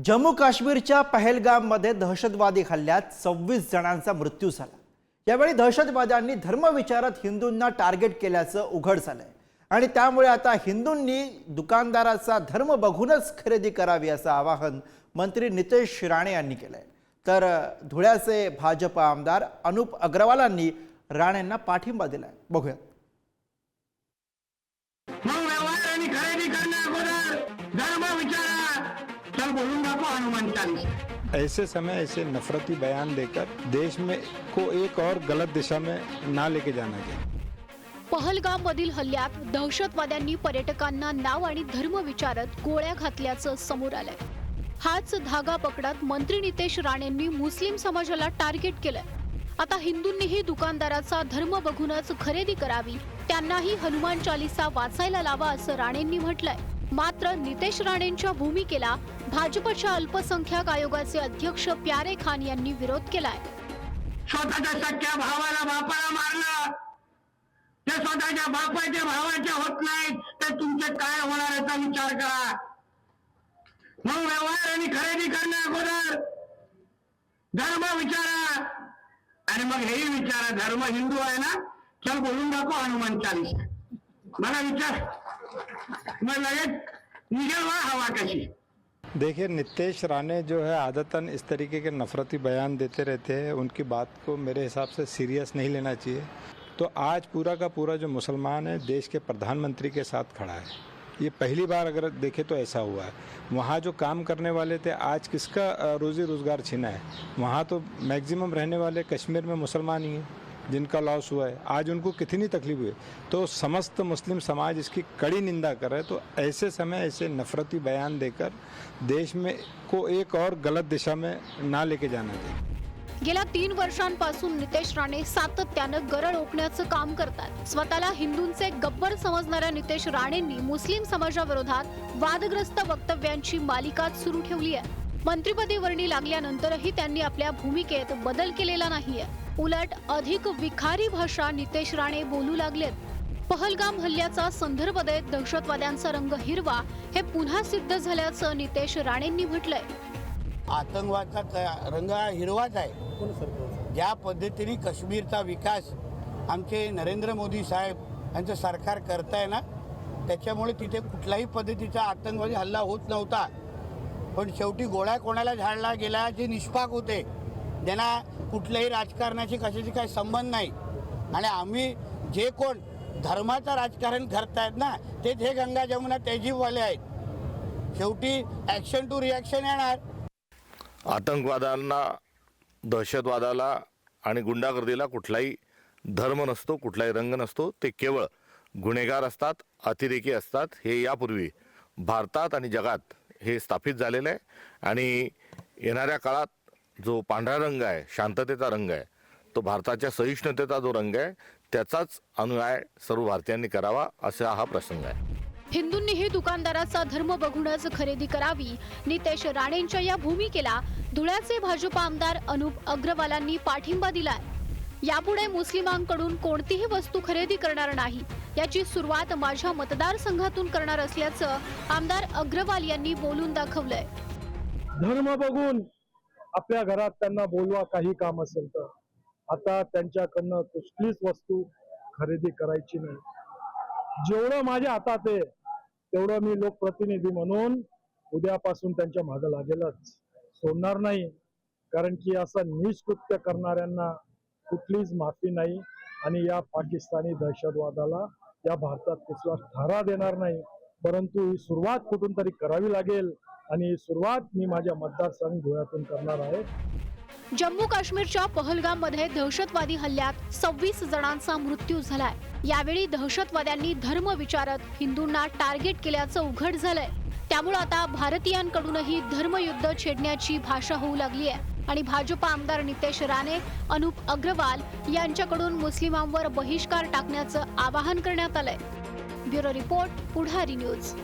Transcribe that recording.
जम्मू काश्मीरच्या पहलगाममध्ये दहशतवादी हल्ल्यात 26 जणांचा मृत्यू झाला। यावेळी दहशतवाद्यांनी धर्मविचारक हिंदूंना टार्गेट केल्याचं उघड झालंय आणि त्यामुळे आता हिंदूंनी दुकानदाराचा धर्म बघूनच खरेदी करावी असं आवाहन मंत्री नितेश राणे यांनी केलंय। तर धुळ्याचे भाजपा आमदार अनुप अग्रवालांनी राणेंना पाठिंबा दिलाय। बघूया। ऐसे समय ऐसे नफरती बयान देकर देश में को एक और गलत दिशा में ना लेके जाना चाहिए। पहलगाम मधील हल्ल्यात दहशतवाद्यांनी पर्यटकांना नाव आणि धर्म विचारत गोळ्या घातल्याचं समोर आलंय। हाच धागा पकडत मंत्री नितेश राणेंनी मुस्लिम समाजाला टार्गेट केलंय। आता हिंदूंनीही दुकानदाराचा धर्म बघूनच खरेदी करावी, त्यांनाही हनुमान चालीसा वाचायला लावा असं राणेंनी म्हटलंय। मात्र नितेश राणेंच्या भूमिकेला भाजपच्या अल्पसंख्याक आयोगाचे अध्यक्ष प्यारे खान यांनी विरोध केलाय। स्वतःच्या सख्या भावाला बापाला मारलं, ते स्वतःच्या बापाच्या भावाच्या होत नाहीत तर तुमचे काय होणार याचा विचार करा। मग व्यवहार आणि खरेदी करण्या अगोदर धर्म विचारा आणि मग हेही विचारा, धर्म हिंदू आहे ना, चल बोलून दाखव हनुमान चालीसा, मला विचार, मग लगेच निघेल हवा कशी। देखिए, नितेश राणे जो है आदतन इस तरीके के नफरती बयान देते रहते हैं, उनकी बात को मेरे हिसाब से सीरियस नहीं लेना चाहिए। तो आज पूरा का पूरा जो मुसलमान है देश के प्रधानमंत्री के साथ खड़ा है। ये पहली बार अगर देखें तो ऐसा हुआ है। वहाँ जो काम करने वाले थे, आज किसका रोजी रोजगार छीना है? वहाँ तो मैक्सिमम रहने वाले कश्मीर में मुसलमान ही हैं जिनका लॉस हुआ है। आज उनको कितनी तकलीफ हुई, तो समस्त मुस्लिम समाज इसकी कड़ी निंदा कर रहे। तो ऐसे समय ऐसे नफरती बयान देकर देश में को एक और गलत दिशा में ना लेके जाना चाहिए। गेल्या 3 वर्षांपासून नितेश राणे सातत्यानं गरळ ओकण्याचं काम करतात। स्वतःला हिंदूंचे गब्बर समजणाऱ्या नितेश राणेंनी मुस्लिम समाजाविरोधात वादग्रस्त वक्तव्यांची मालिकाच सुरू ठेवली आहे। मंत्रिपदी वर्णी लागल्यानंतरही त्यांनी आपल्या भूमिकेत बदल केलेला नाहीये। उलट अधिक विखारी भाषा नितेश राणे बोलू लागलेत। पहलगाम हल्ल्याचा संदर्भ देत दहशतवाद्यांचा रंग हिरवा हे पुन्हा सिद्ध झाल्याचं नितेश राणेंनी म्हटलंय। आतंकवादाचा रंग हिरवाच आहे। ज्या पद्धतीने काश्मीरचा विकास आमचे नरेंद्र मोदी साहेब यांचं सरकार करताय ना, त्याच्यामुळे तिथे कुठल्याही पद्धतीचा आतंकवादी हल्ला होत नव्हता। पण शेवटी गोळ्या कोणाला झाडला गेला जे निष्पाक होते, ज्यांना कुठल्याही राजकारणाशी कशाशी काही संबंध नाही, आणि आम्ही जे कोण धर्माचं राजकारण करतायत ना, तेच हे गंगा जमुना तहजीबवाले आहेत। शेवटी ॲक्शन टू रिॲक्शन येणार। आतंकवादाला, दहशतवादाला आणि गुंडागर्दीला कुठलाही धर्म नसतो, कुठलाही रंग नसतो। ते केवळ गुन्हेगार असतात, अतिरेकी असतात। हे यापूर्वी भारतात आणि जगात हे स्थापित झालेलं आहे। आणि येणाऱ्या काळात जो पांढरा रंग आहे, शांततेचा रंग आहे, तो भारताच्या सहिष्णुतेचा जो रंग आहे, त्याचाच अनुयाय सर्व भारतीयांनी करावा असा हा प्रसंग आहे। हिंदूंनीही दुकानदाराचा धर्म बघूनच खरेदी करावी, नितेश राणेंच्या या भूमिकेला धुळ्याचे भाजपा आमदार अनुप अग्रवालांनी पाठिंबा दिलाय। यापुढे मुस्लिमांकडून कोणतीही वस्तू खरेदी करणार नाही, याची सुरुवात माझ्या मतदारसंघातून करणार असल्याचं आमदार अग्रवाल यांनी बोलून दाखवलंय। धर्म बघून आपल्या घरात त्यांना बोलवा, काही काम असेल तर आता त्यांच्याकडनं कुठलीच वस्तू खरेदी करायची नाही। जेवढं माझ्या हातात आहे तेवढं मी लोकप्रतिनिधी म्हणून उद्यापासून त्यांच्या मागे लागेलच, सोडणार नाही। कारण की असं नीच कृत्य करणाऱ्यांना कुठलीच माफी नाही, आणि या पाकिस्तानी दहशतवादाला या भारतात कुठला थारा देणार नाही। परंतु ही सुरुवात कुठून तरी करावी लागेल, आणि ही सुरुवात मी माझ्या मतदारसंघ धुळ्यातून करणार आहे। जम्मू काश्मीरच्या पहलगाम मध्ये दहशतवादी हल्ल्यात 26 जणांचा मृत्यू झालाय। यावेळी दहशतवाद्यांनी धर्म विचारत हिंदूंना टार्गेट केल्याचं उघड झालंय। त्यामुळे आता भारतीयांकडूनही धर्मयुद्ध छेडण्याची भाषा होऊ लागली आहे, आणि भाजपा आमदार नितेश राणे, अनुप अग्रवाल यांच्याकडून मुस्लिमांवर बहिष्कार टाकण्याचं आवाहन करण्यात आलंय। ब्युरो रिपोर्ट, पुढारी न्यूज।